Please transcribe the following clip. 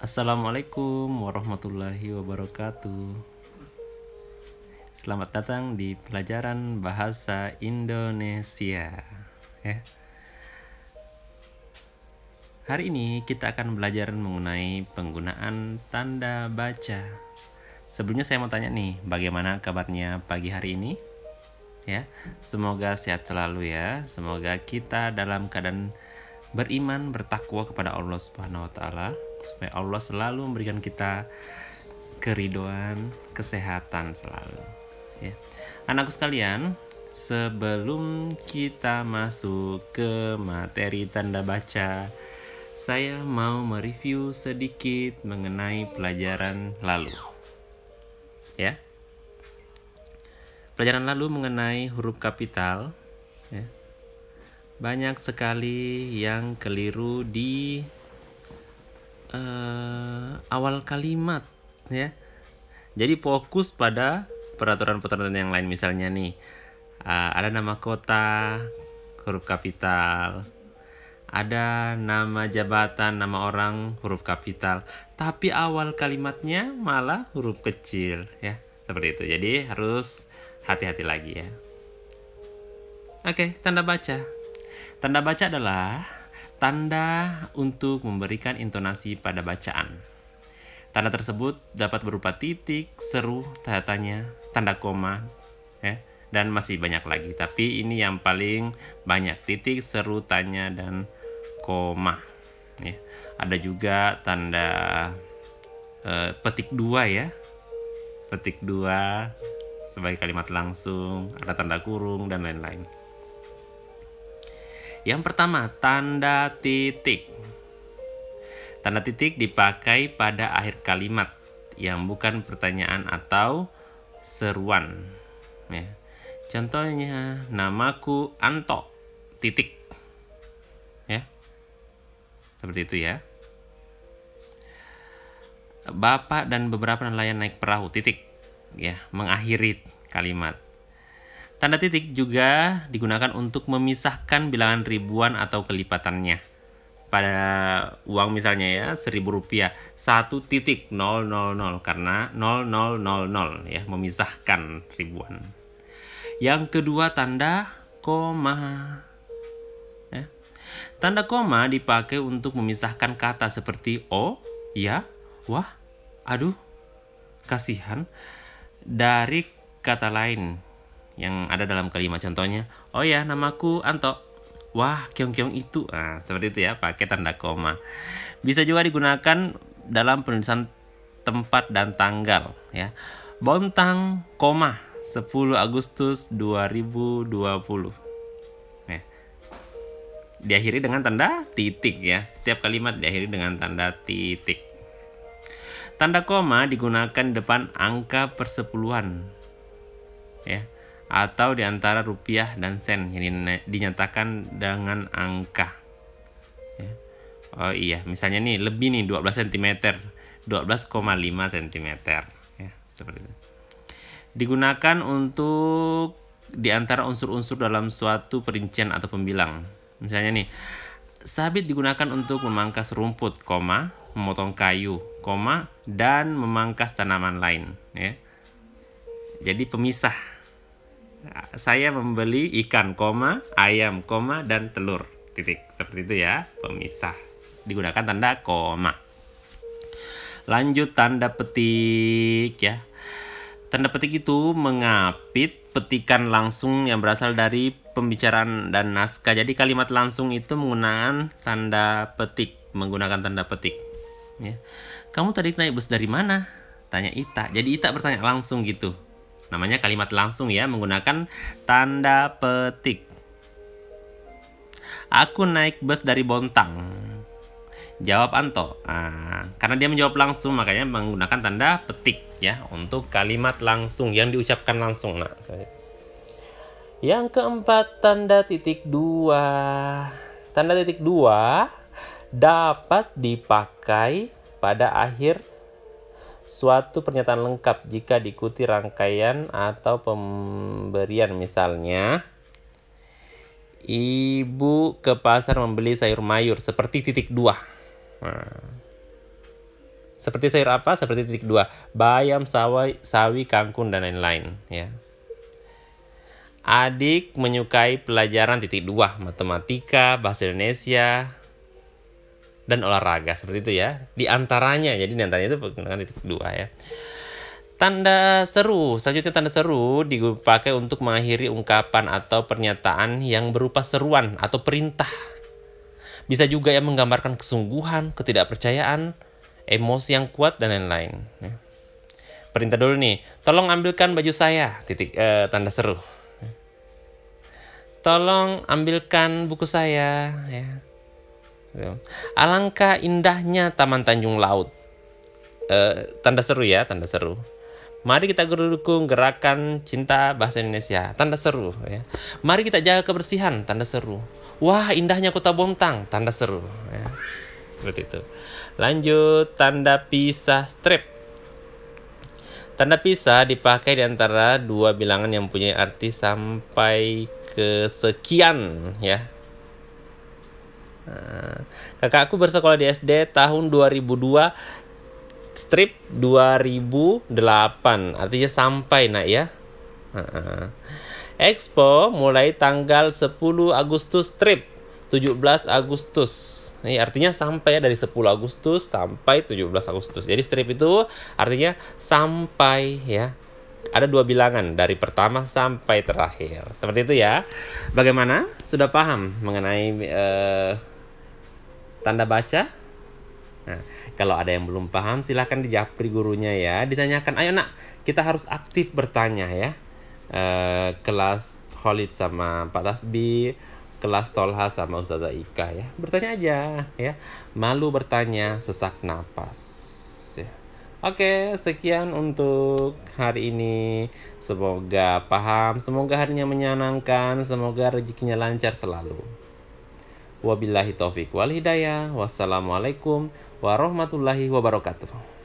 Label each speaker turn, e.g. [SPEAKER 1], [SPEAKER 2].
[SPEAKER 1] Assalamualaikum warahmatullahi wabarakatuh. Selamat datang di pelajaran bahasa Indonesia. Ya. Hari ini kita akan belajar mengenai penggunaan tanda baca. Sebelumnya saya mau tanya nih, bagaimana kabarnya pagi hari ini? Ya, semoga sehat selalu ya. Semoga kita dalam keadaan beriman, bertakwa kepada Allah Subhanahu wa taala, supaya Allah selalu memberikan kita keridhaan, kesehatan selalu. Ya. Anakku sekalian, sebelum kita masuk ke materi tanda baca, saya mau mereview sedikit mengenai pelajaran lalu. Ya. Pelajaran lalu mengenai huruf kapital, ya. Banyak sekali yang keliru di awal kalimat, ya. Jadi fokus pada peraturan-peraturan yang lain, misalnya nih ada nama kota huruf kapital, ada nama jabatan, nama orang huruf kapital, tapi awal kalimatnya malah huruf kecil, ya. Seperti itu. Jadi harus hati-hati lagi ya. Oke, tanda baca. Tanda baca adalah tanda untuk memberikan intonasi pada bacaan. Tanda tersebut dapat berupa titik, seru, tanda tanya, tanda koma, ya, dan masih banyak lagi. Tapi ini yang paling banyak, titik, seru, tanya, dan koma. Ya. Ada juga tanda petik dua ya, petik dua sebagai kalimat langsung, ada tanda kurung, dan lain-lain. Yang pertama, tanda titik. Tanda titik dipakai pada akhir kalimat yang bukan pertanyaan atau seruan. Ya. Contohnya, namaku Anto, titik. Ya. Seperti itu ya. Bapak dan beberapa nelayan naik perahu, titik. Ya, mengakhiri kalimat. Tanda titik juga digunakan untuk memisahkan bilangan ribuan atau kelipatannya. Pada uang misalnya ya, Rp1.000, 1.000 karena 0000 ya, memisahkan ribuan. Yang kedua, tanda koma. Ya. Tanda koma dipakai untuk memisahkan kata seperti oh, ya, wah, aduh, kasihan dari kata lain yang ada dalam kalimat. Contohnya, oh ya, namaku Anto, wah, keong-keong itu. Nah, seperti itu ya, pakai tanda koma. Bisa juga digunakan dalam penulisan tempat dan tanggal ya. Bontang, koma, 10 Agustus 2020. Ya. Diakhiri dengan tanda titik ya. Setiap kalimat diakhiri dengan tanda titik. Tanda koma digunakan di depan angka persepuluhan ya, atau di antara rupiah dan sen yang dinyatakan dengan angka. Ya. Oh iya, misalnya nih lebih nih 12 cm, 12,5 cm ya, seperti itu. Digunakan untuk di antara unsur-unsur dalam suatu perincian atau pembilang. Misalnya nih, sabit digunakan untuk memangkas rumput, koma, memotong kayu, koma, dan memangkas tanaman lain ya. Jadi pemisah. Saya membeli ikan, koma, ayam, koma, dan telur, titik. Seperti itu ya, pemisah. Digunakan tanda koma. Lanjut tanda petik ya. Tanda petik itu mengapit petikan langsung yang berasal dari pembicaraan dan naskah. Jadi kalimat langsung itu menggunakan tanda petik, ya. Kamu tadi naik bus dari mana? Tanya Ita. Jadi Ita bertanya langsung gitu. Namanya kalimat langsung ya, menggunakan tanda petik. Aku naik bus dari Bontang. Jawab Anto. Nah, karena dia menjawab langsung, makanya menggunakan tanda petik ya untuk kalimat langsung yang diucapkan langsung. Nah, yang keempat, tanda titik dua. Tanda titik dua dapat dipakai pada akhir suatu pernyataan lengkap jika diikuti rangkaian atau pemberian. Misalnya, ibu ke pasar membeli sayur mayur, seperti titik dua. Nah, Seperti sayur apa? Seperti titik 2. Bayam, sawi, kangkung, dan lain-lain. Ya. Adik menyukai pelajaran titik 2. Matematika, bahasa Indonesia, dan olahraga. Seperti itu ya. Di antaranya. Jadi di antaranya itu menggunakan titik 2 ya. Tanda seru. Selanjutnya tanda seru dipakai untuk mengakhiri ungkapan atau pernyataan yang berupa seruan atau perintah. Bisa juga ya menggambarkan kesungguhan, ketidakpercayaan, emosi yang kuat, dan lain-lain. Perintah dulu nih, tolong ambilkan baju saya, tanda seru. Tolong ambilkan buku saya. Ya. Alangkah indahnya Taman Tanjung Laut. Tanda seru ya, tanda seru. Mari kita dukung gerakan cinta bahasa Indonesia. Tanda seru ya. Mari kita jaga kebersihan. Tanda seru. Wah, indahnya Kota Bontang. Tanda seru ya. Seperti itu. Lanjut, tanda pisah strip. Tanda pisah dipakai di antara dua bilangan yang punya arti sampai ke sekian ya. Kakakku bersekolah di SD tahun 2002 strip 2008, artinya sampai nak ya. Expo mulai tanggal 10 Agustus strip 17 Agustus. Ini artinya sampai ya, dari 10 Agustus sampai 17 Agustus. Jadi strip itu artinya sampai ya. Ada dua bilangan dari pertama sampai terakhir. Seperti itu ya. Bagaimana? Sudah paham mengenai tanda baca? Nah, kalau ada yang belum paham silahkan dijapri gurunya ya. Ditanyakan, ayo nak, kita harus aktif bertanya ya. Kelas Khalid sama Pak Tasbi, kelas Tolha sama Ustazah Ika ya. Bertanya aja ya. Malu bertanya, sesak napas ya. Oke, sekian untuk hari ini. Semoga paham, semoga harinya menyenangkan, semoga rezekinya lancar selalu. Wabillahi taufiq wal hidayah. Wassalamualaikum warahmatullahi wabarakatuh.